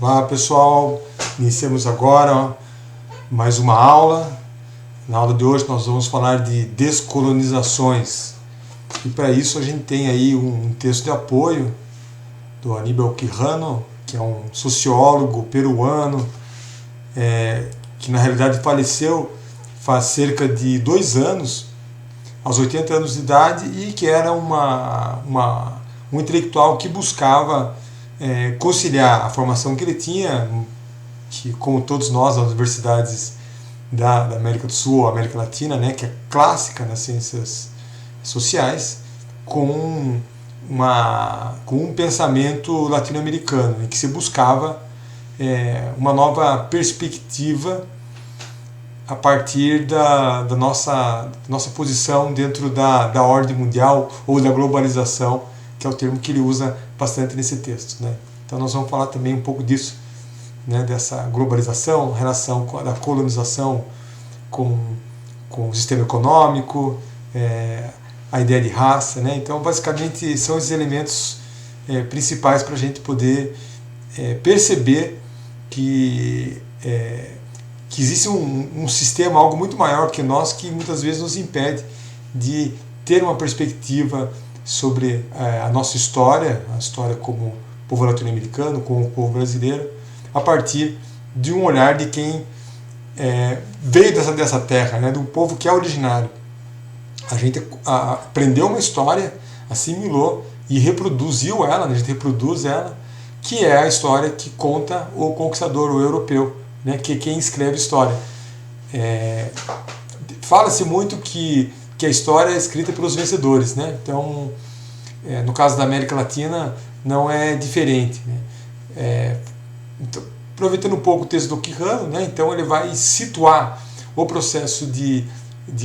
Olá pessoal, iniciamos agora mais uma aula. Na aula de hoje nós vamos falar de descolonizações. E para isso a gente tem aí um texto de apoio do Aníbal Quijano, que é um sociólogo peruano, que na realidade faleceu faz cerca de 2 anos, aos 80 anos de idade, e que era um intelectual que buscava conciliar a formação que ele tinha, que como todos nós, nas universidades da América do Sul ou América Latina, né, que é clássica nas ciências sociais, com um pensamento latino-americano, em que se buscava uma nova perspectiva a partir da nossa posição dentro da ordem mundial ou da globalização, que é o termo que ele usa bastante nesse texto, né? Então nós vamos falar também um pouco disso, né, dessa globalização, relação da colonização com o sistema econômico, a ideia de raça, né? Então basicamente são esses elementos principais para a gente poder perceber que existe um sistema, algo muito maior que nós, que muitas vezes nos impede de ter uma perspectiva sobre a nossa história, a história como povo latino-americano, como povo brasileiro, a partir de um olhar de quem veio dessa terra, né, do povo que é originário. A gente aprendeu uma história, assimilou e reproduziu ela, né, a gente reproduz ela, que é a história que conta o conquistador, o europeu, né, que é quem escreve história. Fala-se muito que a história é escrita pelos vencedores, né? Então, no caso da América Latina, não é diferente, né? Então, aproveitando um pouco o texto do Quijano, né, então ele vai situar o processo de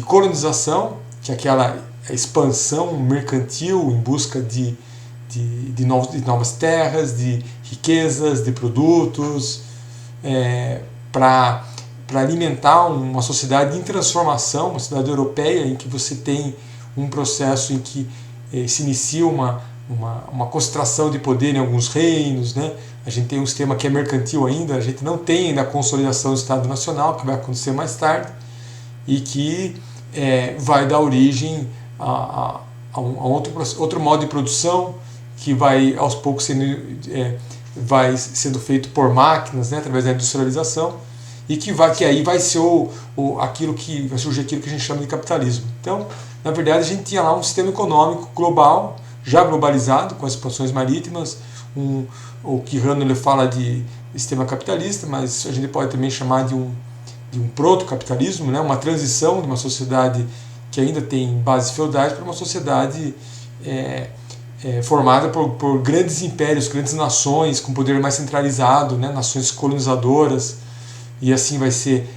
colonização, que é aquela expansão mercantil em busca de novas terras, de riquezas, de produtos, para alimentar uma sociedade em transformação, uma sociedade europeia em que você tem um processo em que se inicia uma concentração de poder em alguns reinos, né? A gente tem um sistema que é mercantil ainda, a gente não tem ainda a consolidação do Estado Nacional, que vai acontecer mais tarde, e que vai dar origem a outro modo de produção, que vai aos poucos vai sendo feito por máquinas, né, através da industrialização, e que aí vai ser aquilo que vai surgir aquilo que a gente chama de capitalismo. Então, na verdade, a gente tinha lá um sistema econômico global, já globalizado, com as expansões marítimas. O Quijano ele fala de sistema capitalista, mas a gente pode também chamar de um proto-capitalismo, né, uma transição de uma sociedade que ainda tem bases feudais para uma sociedade formada por grandes impérios, grandes nações com poder mais centralizado, né, nações colonizadoras, e assim vai ser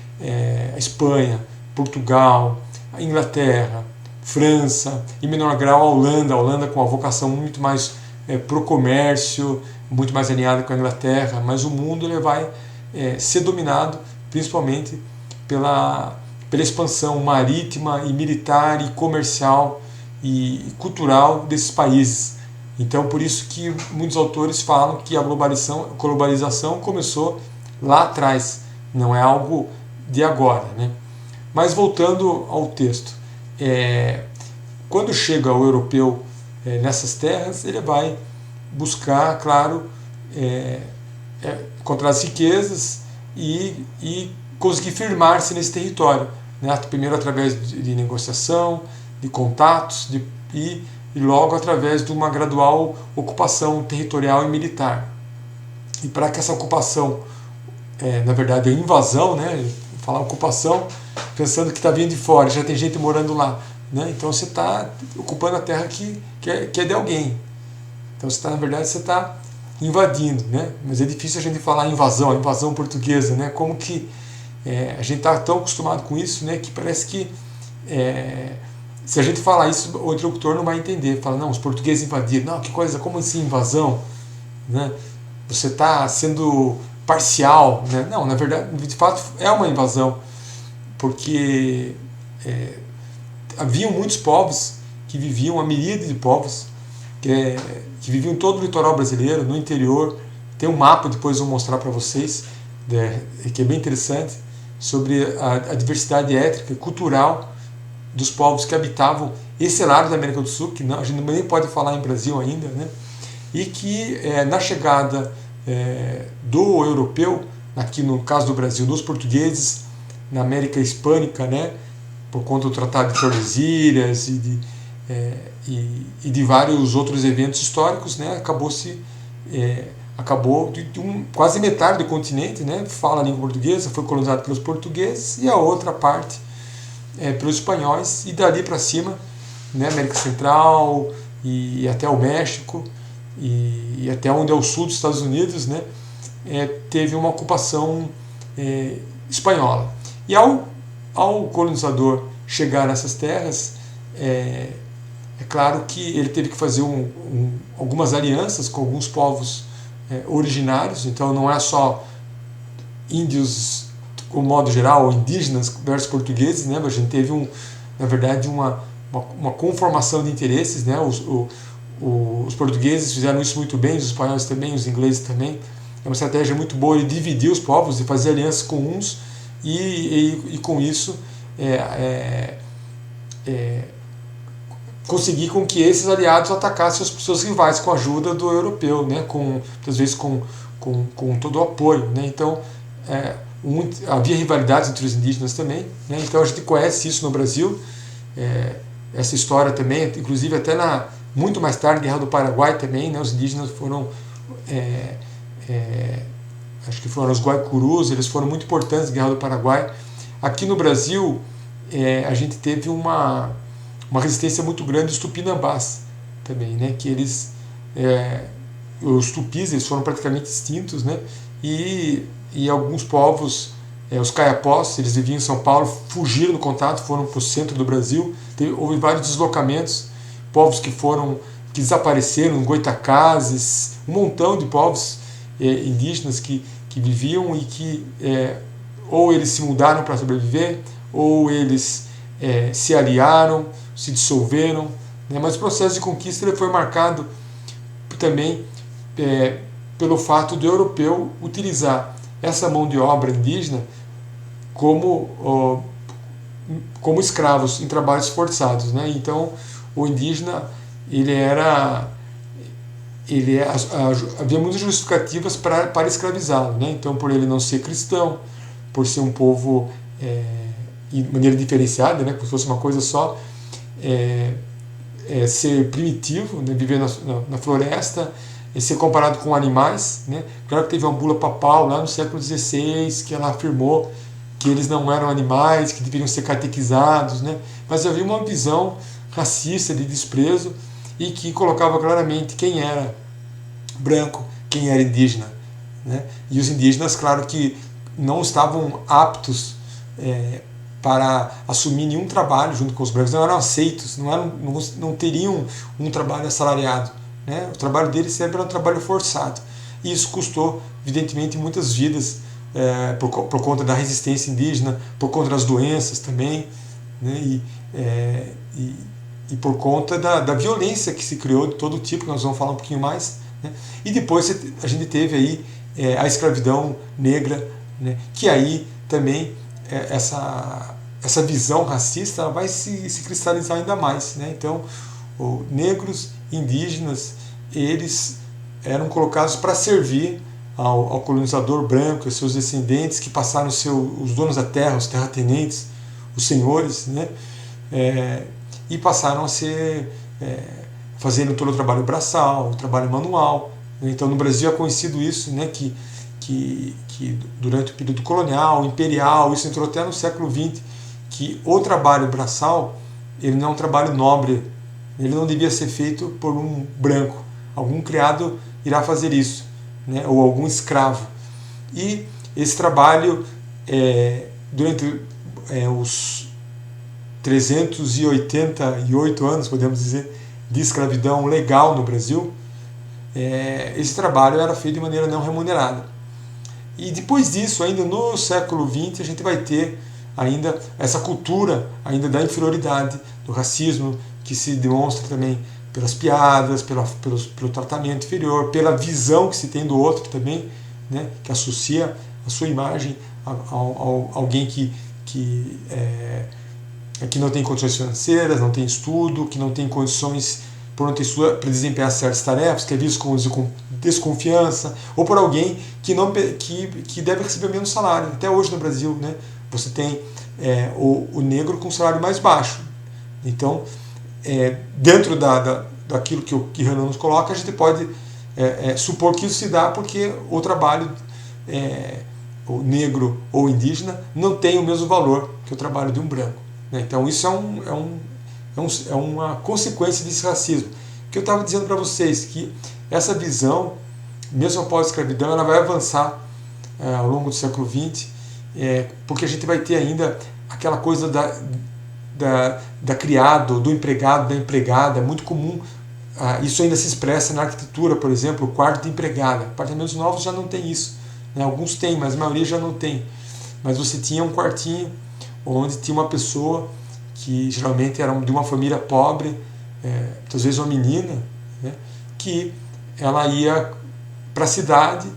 a Espanha, Portugal, a Inglaterra, França, em menor grau a Holanda com uma vocação muito mais para o comércio, muito mais alinhada com a Inglaterra, mas o mundo ele vai ser dominado principalmente pela expansão marítima e militar e comercial e cultural desses países. Então, por isso que muitos autores falam que a globalização começou lá atrás, não é algo de agora, né? Mas voltando ao texto, quando chega o europeu nessas terras, ele vai buscar, claro, encontrar as riquezas e conseguir firmar-se nesse território, né? Primeiro através de negociação, de contatos, e logo através de uma gradual ocupação territorial e militar. E para que essa ocupação, na verdade, a invasão, né? Falar ocupação, pensando que está vindo de fora, já tem gente morando lá, né? Então você está ocupando a terra que é de alguém. Então na verdade você está invadindo, né? Mas é difícil a gente falar invasão, a invasão portuguesa, né? Como que a gente está tão acostumado com isso, né? Que parece que se a gente falar isso, o interlocutor não vai entender. Fala, não, os portugueses invadiram. Não, que coisa, como assim invasão? Né? Você está sendo parcial, né? Não, na verdade, de fato, é uma invasão, porque haviam muitos povos que viviam, uma miríade de povos que viviam em todo o litoral brasileiro, no interior, Tem um mapa, depois eu vou mostrar para vocês, que é bem interessante, sobre a diversidade étnica e cultural dos povos que habitavam esse lado da América do Sul, que não, a gente nem pode falar em Brasil ainda, né? E que na chegada do europeu, aqui no caso do Brasil, dos portugueses, na América Hispânica, né? Por conta do Tratado de Tordesilhas e de vários outros eventos históricos, né? Acabou quase metade do continente, né? Fala a língua portuguesa, foi colonizado pelos portugueses, e a outra parte pelos espanhóis, e dali para cima, né? América Central e até o México e até onde é o sul dos Estados Unidos, né? Teve uma ocupação espanhola. E ao colonizador chegar nessas terras, é claro que ele teve que fazer algumas alianças com alguns povos originários, então não é só índios, de modo geral, ou indígenas versus portugueses, né? A gente teve, na verdade, uma conformação de interesses, né? Os portugueses fizeram isso muito bem, os espanhóis também, os ingleses também. É uma estratégia muito boa de dividir os povos, de fazer alianças com uns e com isso conseguir com que esses aliados atacassem os seus rivais com a ajuda do europeu, né? Às vezes com todo o apoio, né? Então havia rivalidades entre os indígenas também, né? Então a gente conhece isso no Brasil, essa história também, inclusive até muito mais tarde, Guerra do Paraguai também, né? Os indígenas foram acho que foram os Guaicurus, eles foram muito importantes na Guerra do Paraguai. Aqui no Brasil a gente teve uma resistência muito grande dos tupinambás também, né? Que os tupis, eles foram praticamente extintos, né? E alguns povos, os caiapós, eles viviam em São Paulo, fugiram do contato, foram para o centro do Brasil. Houve vários deslocamentos, povos que desapareceram, goitacazes, um montão de povos indígenas que viviam e que ou eles se mudaram para sobreviver, ou eles se aliaram, se dissolveram, né? Mas o processo de conquista ele foi marcado também pelo fato do europeu utilizar essa mão de obra indígena como escravos em trabalhos forçados, né? Então o indígena havia muitas justificativas para escravizá-lo, né? Então, por ele não ser cristão, por ser um povo de maneira diferenciada, né? Como se fosse uma coisa só, ser primitivo, né? Viver na floresta, ser comparado com animais, né? Claro que teve uma bula papal lá no século XVI que ela afirmou que eles não eram animais, que deveriam ser catequizados, né? Mas havia uma visão racista, de desprezo, e que colocava claramente quem era branco, quem era indígena, né? E os indígenas, claro que não estavam aptos para assumir nenhum trabalho junto com os brancos, não eram aceitos, não teriam um trabalho assalariado, né? O trabalho deles sempre era um trabalho forçado, e isso custou, evidentemente, muitas vidas por conta da resistência indígena, por conta das doenças também, né? E por conta da violência que se criou de todo tipo, que nós vamos falar um pouquinho mais, né? E depois a gente teve aí a escravidão negra, né? Que aí também essa visão racista ela vai se cristalizar ainda mais, né? Então, negros, indígenas, eles eram colocados para servir ao colonizador branco e seus descendentes, que passaram os donos da terra, os terratenentes, os senhores, né? E passaram a fazendo todo o trabalho braçal, o trabalho manual. Então no Brasil é conhecido isso, né, que durante o período colonial, imperial, isso entrou até no século XX, que o trabalho braçal ele não é um trabalho nobre, ele não devia ser feito por um branco, algum criado irá fazer isso, né, ou algum escravo. E esse trabalho, durante os 388 anos, podemos dizer, de escravidão legal no Brasil, esse trabalho era feito de maneira não remunerada. E depois disso, ainda no século XX, a gente vai ter ainda essa cultura ainda da inferioridade, do racismo, que se demonstra também pelas piadas, pelo tratamento inferior, pela visão que se tem do outro também, né, que associa a sua imagem a alguém que não tem condições financeiras, não tem estudo, que não tem condições para desempenhar certas tarefas, que é visto com desconfiança, ou por alguém que deve receber menos salário. Até hoje no Brasil, né, você tem o negro com salário mais baixo. Então, dentro daquilo que o Kihano nos coloca, a gente pode supor que isso se dá porque o trabalho o negro ou indígena não tem o mesmo valor que o trabalho de um branco. Né? Então isso é uma consequência desse racismo. O que eu estava dizendo para vocês, que essa visão, mesmo após a escravidão, ela vai avançar ao longo do século XX, porque a gente vai ter ainda aquela coisa da criado, do empregado, da empregada. É muito comum, isso ainda se expressa na arquitetura, por exemplo, o quarto de empregada. Apartamentos novos já não tem isso, né? Alguns têm, mas a maioria já não tem. Mas você tinha um quartinho onde tinha uma pessoa que geralmente era de uma família pobre, muitas vezes uma menina, né, que ela ia para a cidade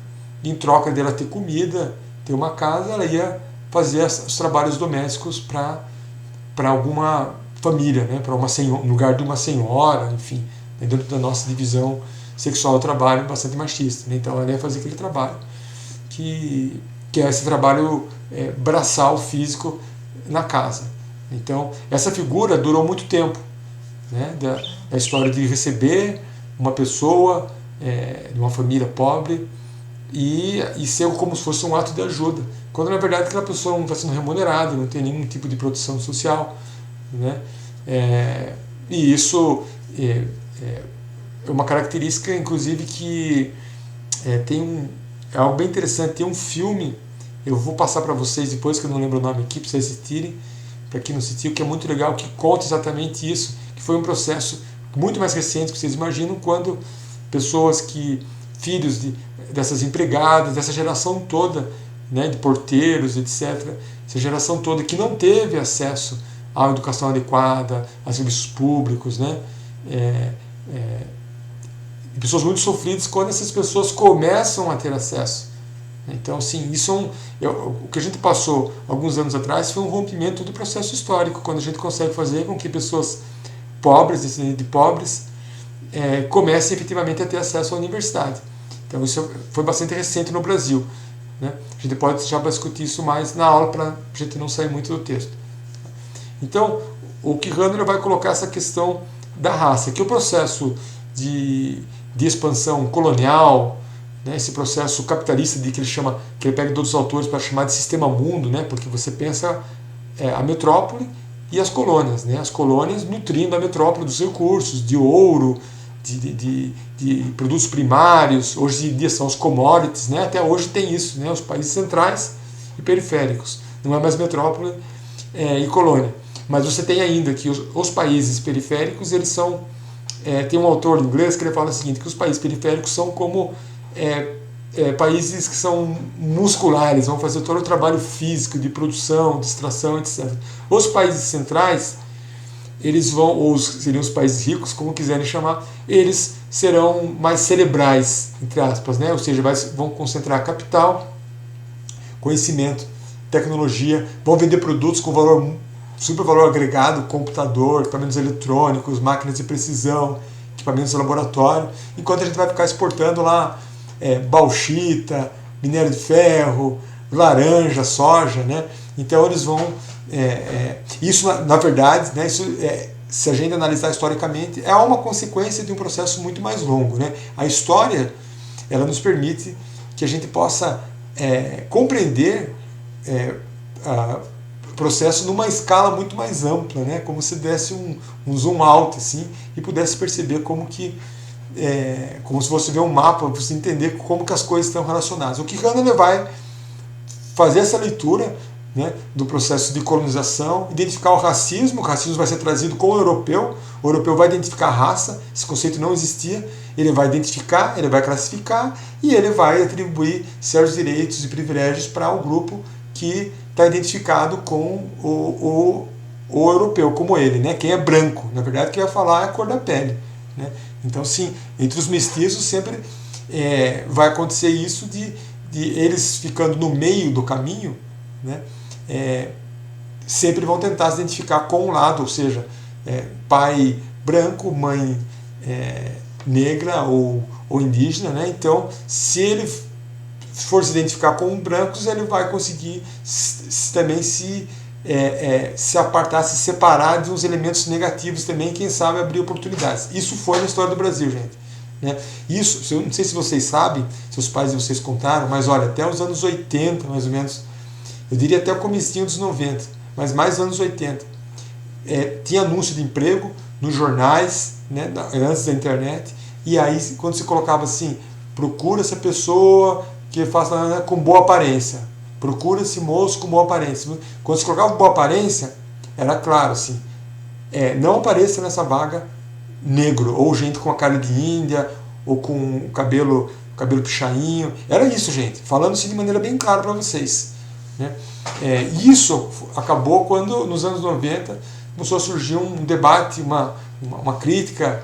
e, em troca dela ter comida, ter uma casa, ela ia fazer os trabalhos domésticos para alguma família, né, para no lugar de uma senhora, enfim, né, dentro da nossa divisão sexual do trabalho bastante machista. Né, então ela ia fazer aquele trabalho que é esse trabalho braçal, físico, na casa. Então, essa figura durou muito tempo, né, da história de receber uma pessoa de uma família pobre e ser como se fosse um ato de ajuda, quando na verdade aquela pessoa não está sendo remunerada, não tem nenhum tipo de proteção social. Né, e isso é uma característica, inclusive, que é algo bem interessante. Tem um filme, eu vou passar para vocês depois, que eu não lembro o nome aqui, para vocês assistirem, para quem não assistiu, que é muito legal, que conta exatamente isso, que foi um processo muito mais recente que vocês imaginam, quando pessoas filhos dessas empregadas, dessa geração toda, né, de porteiros, etc., essa geração toda que não teve acesso à educação adequada, a serviços públicos, né, pessoas muito sofridas, quando essas pessoas começam a ter acesso. Então, sim, o que a gente passou alguns anos atrás foi um rompimento do processo histórico, quando a gente consegue fazer com que pessoas pobres, descendentes de pobres, comecem efetivamente a ter acesso à universidade. Então, isso foi bastante recente no Brasil. Né? A gente pode deixar para discutir isso mais na aula, para a gente não sair muito do texto. Então, o Kihano vai colocar essa questão da raça, que o processo de expansão colonial, né, esse processo capitalista que ele pega todos os autores para chamar de sistema mundo, né, porque você pensa a metrópole e as colônias, né, as colônias nutrindo a metrópole dos recursos, de ouro, de produtos primários. Hoje em dia são os commodities, né, até hoje tem isso, né, os países centrais e periféricos, não é mais metrópole e colônia. Mas você tem ainda que os países periféricos, eles são... tem um autor em inglês que ele fala o seguinte, que os países periféricos são como países que são musculares, vão fazer todo o trabalho físico, de produção, de extração, etc. Os países centrais, ou seriam os países ricos, como quiserem chamar, eles serão mais cerebrais, entre aspas, né? Ou seja, vão concentrar capital, conhecimento, tecnologia, vão vender produtos com super valor agregado, computador, equipamentos eletrônicos, máquinas de precisão, equipamentos de laboratório, enquanto a gente vai ficar exportando lá bauxita, minério de ferro, laranja, soja, né? Então eles vão... isso, na verdade, né, se a gente analisar historicamente, é uma consequência de um processo muito mais longo. Né? A história, ela nos permite que a gente possa compreender o processo numa escala muito mais ampla, né? Como se desse um zoom out assim, e pudesse perceber como se fosse ver um mapa, para você entender como que as coisas estão relacionadas. O Kihano vai fazer essa leitura, né, do processo de colonização, identificar o racismo vai ser trazido com o europeu vai identificar a raça, esse conceito não existia, ele vai identificar, ele vai classificar e ele vai atribuir certos direitos e privilégios para o grupo que está identificado com o europeu, como ele, né? Quem é branco, na verdade, quem vai falar é a cor da pele. né? Então, sim, entre os mestiços sempre vai acontecer isso de eles ficando no meio do caminho, né? Sempre vão tentar se identificar com um lado, ou seja, pai branco, mãe negra ou indígena, né? Então, se ele for se identificar com brancos, ele vai conseguir também se apartar, se separar de uns elementos negativos também, quem sabe abrir oportunidades. Isso foi na história do Brasil, gente. Né? Isso, eu não sei se vocês sabem, seus pais e vocês contaram, mas olha, até os anos 80, mais ou menos, eu diria até o comecinho dos 90, mas mais anos 80, tinha anúncio de emprego nos jornais, né, antes da internet, e aí quando se colocava assim, procura essa pessoa que faça com boa aparência, procura esse moço com boa aparência. Quando se colocava boa aparência, era claro assim, não apareça nessa vaga negro, ou gente com a cara de índia, ou com o cabelo pichainho. Era isso, gente, falando assim de maneira bem clara para vocês, né? Isso acabou quando, nos anos 90, começou a surgir um debate, uma crítica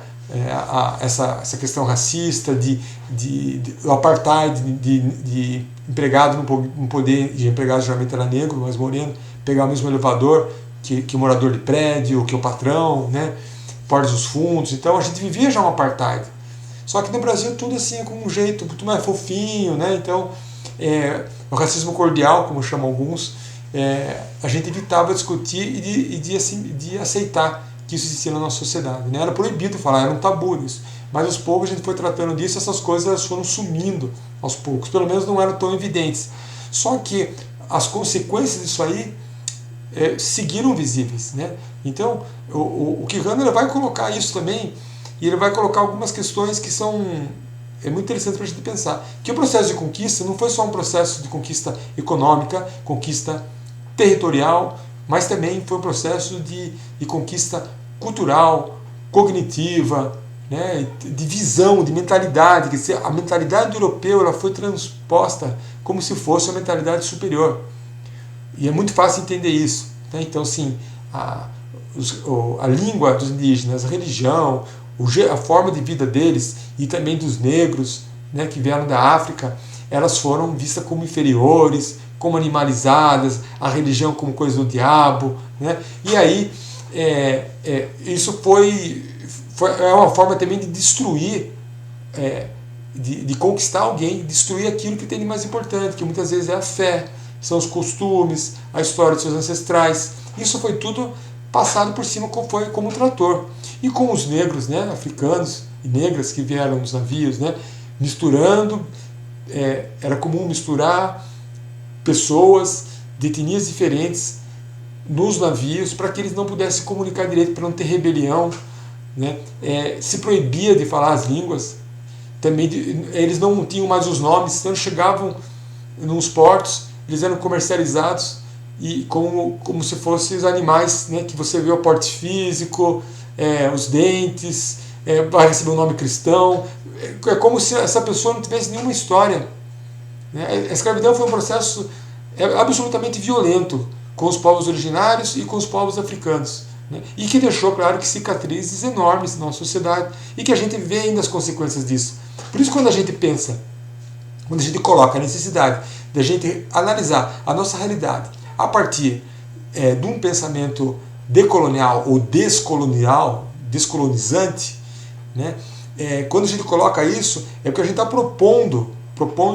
a essa questão racista, do apartheid, de empregado no poder, de empregado geralmente era negro, mas moreno, pegar o mesmo elevador que o morador de prédio, que o patrão, né? Portas dos fundos. Então a gente vivia já um apartheid. Só que no Brasil tudo assim é com um jeito muito mais fofinho, né? Então o racismo cordial, como chamam alguns, a gente evitava discutir e de aceitar que isso existia na nossa sociedade, né? Era proibido falar, era um tabu isso. Mas aos poucos a gente foi tratando disso, essas coisas foram sumindo aos poucos, pelo menos não eram tão evidentes. Só que as consequências disso aí seguiram visíveis, né? Então o Quijano vai colocar isso também, e ele vai colocar algumas questões que são muito interessantes para a gente pensar. Que o processo de conquista não foi só um processo de conquista econômica, conquista territorial, mas também foi um processo de conquista cultural, cognitiva, né, de visão, de mentalidade. Quer dizer, a mentalidade do europeu ela foi transposta como se fosse uma mentalidade superior. E é muito fácil entender isso, né? Então, assim, a língua dos indígenas, a religião, a forma de vida deles e também dos negros, né, que vieram da África, elas foram vistas como inferiores, como animalizadas, a religião como coisa do diabo, né? E aí isso é uma forma também de destruir, de conquistar alguém, destruir aquilo que tem de mais importante, que muitas vezes é a fé, são os costumes, a história dos seus ancestrais. Isso foi tudo passado por cima como um trator. E com os negros, né, africanos e negras que vieram nos navios, né, misturando, era comum misturar pessoas de etnias diferentes nos navios para que eles não pudessem comunicar direito, para não ter rebelião, né? Se proibia de falar as línguas, também eles não tinham mais os nomes, então eles chegavam nos portos, eles eram comercializados e como se fossem os animais, né, que você vê o porte físico, os dentes, para receber um nome cristão. É como se essa pessoa não tivesse nenhuma história, né? A escravidão foi um processo absolutamente violento com os povos originários e com os povos africanos, né? E que deixou, claro, que cicatrizes enormes na nossa sociedade e que a gente vê ainda as consequências disso. Por isso, quando a gente pensa, quando a gente coloca a necessidade de a gente analisar a nossa realidade a partir de um pensamento decolonial ou descolonizante, né? Quando a gente coloca isso, é porque a gente está propondo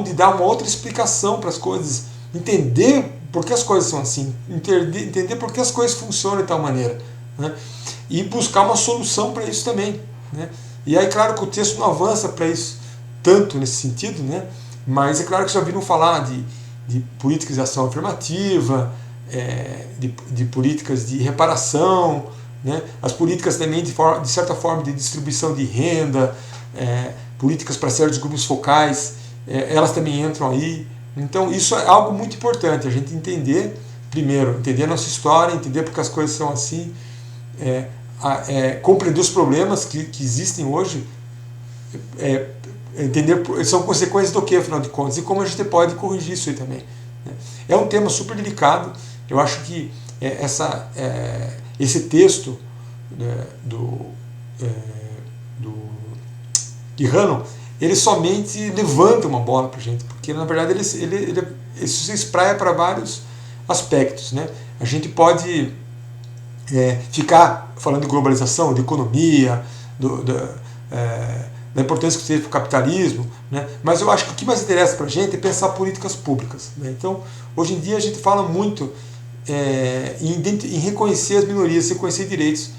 de dar uma outra explicação para as coisas, entender por que as coisas são assim, entender por que as coisas funcionam de tal maneira, né? E buscar uma solução para isso também, né? E aí, claro que o texto não avança para isso tanto nesse sentido, né? Mas é claro que já ouviram falar de políticas de ação afirmativa, de políticas de reparação, né? As políticas também de certa forma de distribuição de renda, políticas para certos grupos focais, elas também entram aí. Então isso é algo muito importante, a gente entender, primeiro, entender a nossa história, entender porque as coisas são assim, compreender os problemas que existem hoje, entender são consequências do que, afinal de contas, e como a gente pode corrigir isso aí também, né? É um tema super delicado. Eu acho que esse texto, né, do de Hannon, ele somente levanta uma bola para a gente, porque na verdade ele se espraia para vários aspectos, né? A gente pode ficar falando de globalização, de economia, da importância que teve para o capitalismo, né? Mas eu acho que o que mais interessa para a gente é pensar políticas públicas, né? Então, hoje em dia a gente fala muito em reconhecer as minorias, reconhecer direitos,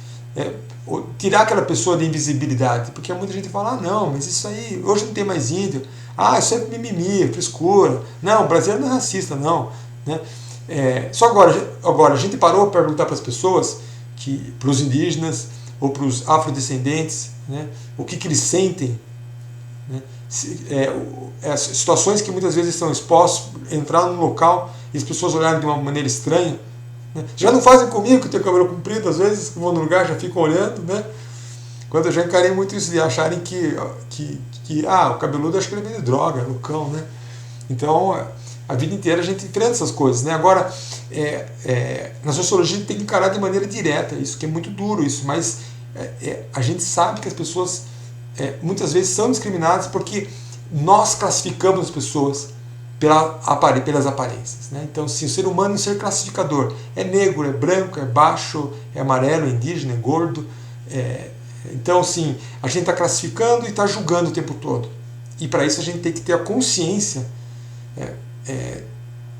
tirar aquela pessoa da invisibilidade, porque muita gente fala, não, mas isso aí, hoje não tem mais índio, isso é mimimi, frescura, não, o brasileiro não é racista, não, né? Só agora a gente parou para perguntar para as pessoas, para os indígenas ou para os afrodescendentes, né, o que eles sentem, né? Situações que muitas vezes estão expostos, entrar num local e as pessoas olharem de uma maneira estranha, né? Já não fazem comigo que eu tenho cabelo comprido, às vezes que vão no lugar já ficam olhando, né? Quando eu já encarei muito isso de acharem que o cabeludo acho que ele vende droga, é loucão, né? Então a vida inteira a gente enfrenta essas coisas, né? Agora, na sociologia a gente tem que encarar de maneira direta isso, que é muito duro isso, mas a gente sabe que as pessoas muitas vezes são discriminadas porque nós classificamos as pessoas pelas aparências, né? Então, sim, o ser humano é um ser classificador, é negro, é branco, é baixo, é amarelo, é indígena, é gordo, então, sim, a gente está classificando e está julgando o tempo todo, e para isso a gente tem que ter a consciência,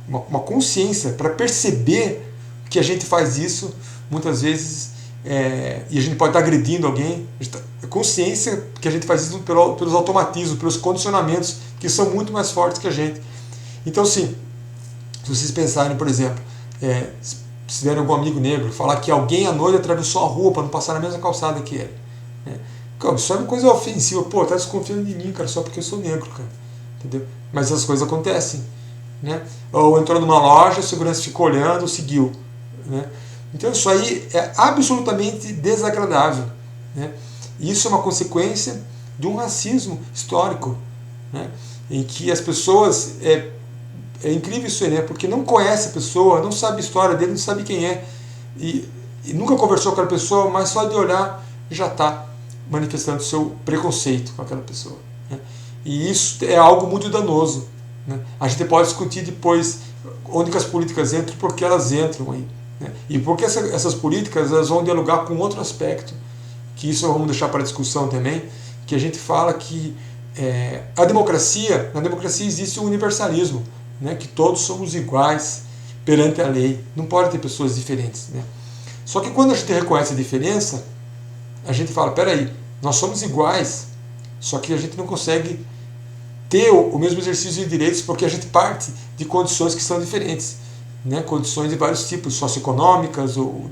uma consciência para perceber que a gente faz isso muitas vezes, e a gente pode estar agredindo alguém, consciência que a gente faz isso pelos automatismos, pelos condicionamentos que são muito mais fortes que a gente. Então, sim, se vocês pensarem, por exemplo, se tiverem algum amigo negro, falar que alguém à noite atravessou a rua para não passar na mesma calçada que ele, né? Isso é uma coisa ofensiva, tá desconfiando de mim, cara, só porque eu sou negro, cara, entendeu? Mas essas coisas acontecem, né? Ou entrou numa loja, a segurança ficou olhando, seguiu, né? Então isso aí é absolutamente desagradável, né? Isso é uma consequência de um racismo histórico, né? Em que as pessoas, é incrível isso aí, né? Porque não conhece a pessoa, não sabe a história dele, não sabe quem é, e nunca conversou com aquela pessoa, mas só de olhar já está manifestando seu preconceito com aquela pessoa, né? E isso é algo muito danoso, né? A gente pode discutir depois onde que as políticas entram, porque elas entram aí, né? E porque essas políticas elas vão dialogar com outro aspecto, que isso vamos deixar para discussão também, que a gente fala que na democracia existe o universalismo, né? Que todos somos iguais perante a lei, não pode ter pessoas diferentes, né? Só que quando a gente reconhece a diferença, a gente fala, peraí, nós somos iguais, só que a gente não consegue ter o mesmo exercício de direitos porque a gente parte de condições que são diferentes, né? Condições de vários tipos, socioeconômicas, ou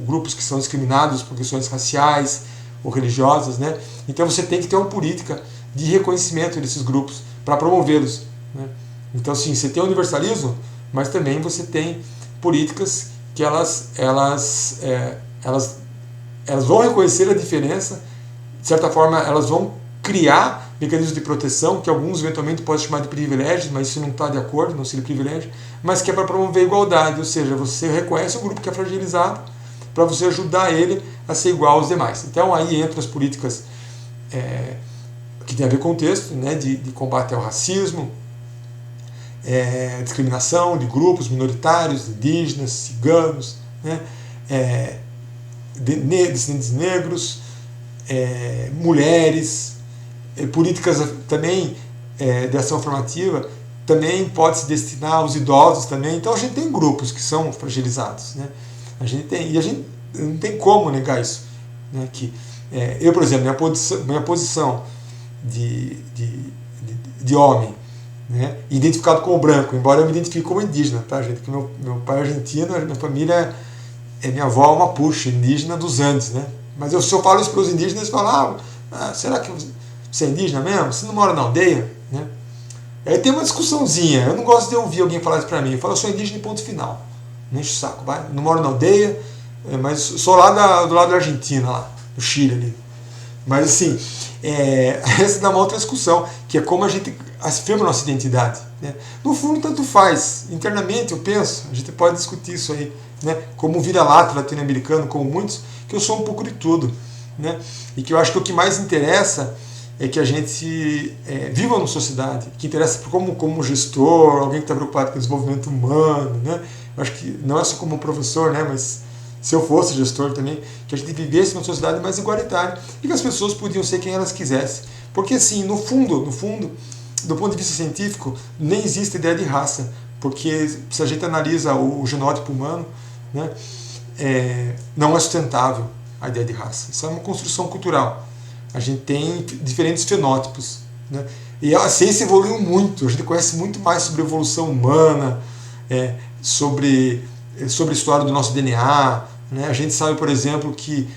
grupos que são discriminados por questões raciais ou religiosas, né? Então você tem que ter uma política de reconhecimento desses grupos para promovê-los, né? Então, sim, você tem o universalismo, mas também você tem políticas que elas vão reconhecer a diferença, de certa forma elas vão criar mecanismos de proteção, que alguns eventualmente podem chamar de privilégios, mas isso não está de acordo, não seria privilégio, mas que é para promover a igualdade, ou seja, você reconhece o grupo que é fragilizado para você ajudar ele a ser igual aos demais. Então aí entram as políticas que tem a ver com o texto, né, de combate ao racismo, discriminação de grupos minoritários, indígenas, ciganos, né, descendentes negros, mulheres, políticas também de ação afirmativa, também pode se destinar aos idosos também. Então a gente tem grupos que são fragilizados, né? A gente tem, e a gente não tem como negar isso, né? Que eu, por exemplo, minha posição de homem, né, identificado como branco, embora eu me identifique como indígena, tá, gente? Que meu pai é argentino, minha família minha avó é uma puxa, indígena dos Andes, né? Mas se eu falo isso para os indígenas, eles falam, será que você é indígena mesmo? Você não mora na aldeia? Né? Aí tem uma discussãozinha, eu não gosto de ouvir alguém falar isso para mim, eu falo, eu sou indígena e ponto final, não enche o saco, vai? Não moro na aldeia, mas sou lá do lado da Argentina, lá, do Chile ali. Mas assim, essa dá uma outra discussão, que é como a gente afirma a nossa identidade, né? No fundo, tanto faz. Internamente, eu penso, a gente pode discutir isso aí, né? Como um vira-lata latino-americano, como muitos, que eu sou um pouco de tudo, né? E que eu acho que o que mais interessa é que a gente viva numa sociedade que interessa como gestor, alguém que está preocupado com o desenvolvimento humano, né? Eu acho que não é só como professor, né? Mas se eu fosse gestor também, que a gente vivesse numa sociedade mais igualitária e que as pessoas podiam ser quem elas quisessem. Porque assim, no fundo, do ponto de vista científico, nem existe ideia de raça, porque se a gente analisa o genótipo humano, né, não é sustentável a ideia de raça. Isso é uma construção cultural. A gente tem diferentes fenótipos, né? E a ciência evoluiu muito, a gente conhece muito mais sobre a evolução humana, sobre a história do nosso DNA, né? A gente sabe, por exemplo, que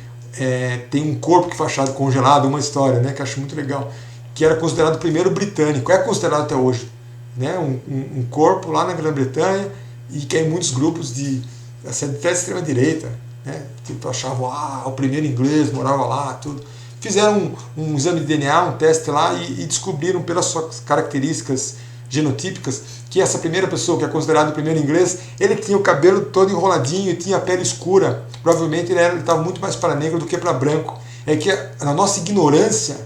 tem um corpo que foi achado congelado, uma história, né, que eu acho muito legal, que era considerado o primeiro britânico, é considerado até hoje, né, um corpo lá na Grã-Bretanha, e que em muitos grupos até de extrema-direita, né, tipo, achavam, o primeiro inglês morava lá, tudo. Fizeram um exame de DNA, um teste lá, e descobriram pelas suas características genotípicas que essa primeira pessoa, que é considerado o primeiro inglês, ele tinha o cabelo todo enroladinho e tinha a pele escura. Provavelmente ele estava muito mais para negro do que para branco. É que na nossa ignorância,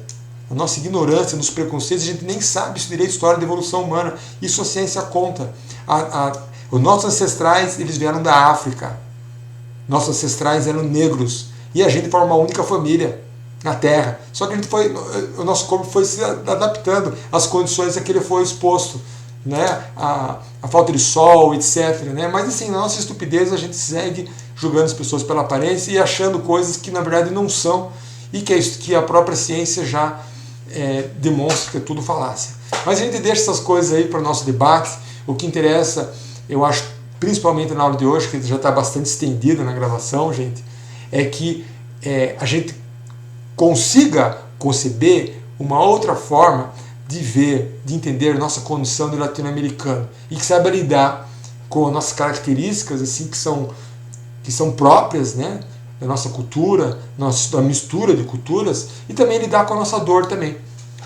nos preconceitos, a gente nem sabe isso direito, história da evolução humana. Isso a ciência conta. Os nossos ancestrais, eles vieram da África. Nossos ancestrais eram negros. E a gente forma uma única família na Terra. Só que o nosso corpo foi se adaptando às condições a que ele foi exposto, né? A falta de sol, etc. Né? Mas assim, na nossa estupidez, a gente segue julgando as pessoas pela aparência e achando coisas que na verdade não são, e que a própria ciência já demonstra que é tudo falácia. Mas a gente deixa essas coisas aí para o nosso debate. O que interessa, eu acho, principalmente na aula de hoje, que já está bastante estendida na gravação, gente, é que a gente consiga conceber uma outra forma de ver, de entender nossa condição de latino-americano, e que saiba lidar com as nossas características assim, que são próprias, né, da nossa cultura, da mistura de culturas, e também lidar com a nossa dor também,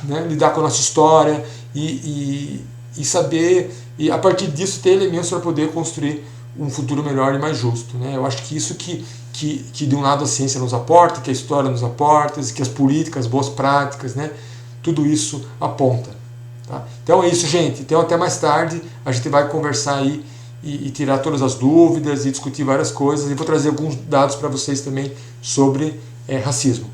né, lidar com a nossa história e saber, e a partir disso ter elementos para poder construir um futuro melhor e mais justo, né? Eu acho que isso que de um lado a ciência nos aporta, que a história nos aporta, que as políticas, as boas práticas, né? Tudo isso aponta. Tá? Então é isso, gente. Então até mais tarde a gente vai conversar aí e tirar todas as dúvidas e discutir várias coisas, e vou trazer alguns dados para vocês também sobre racismo.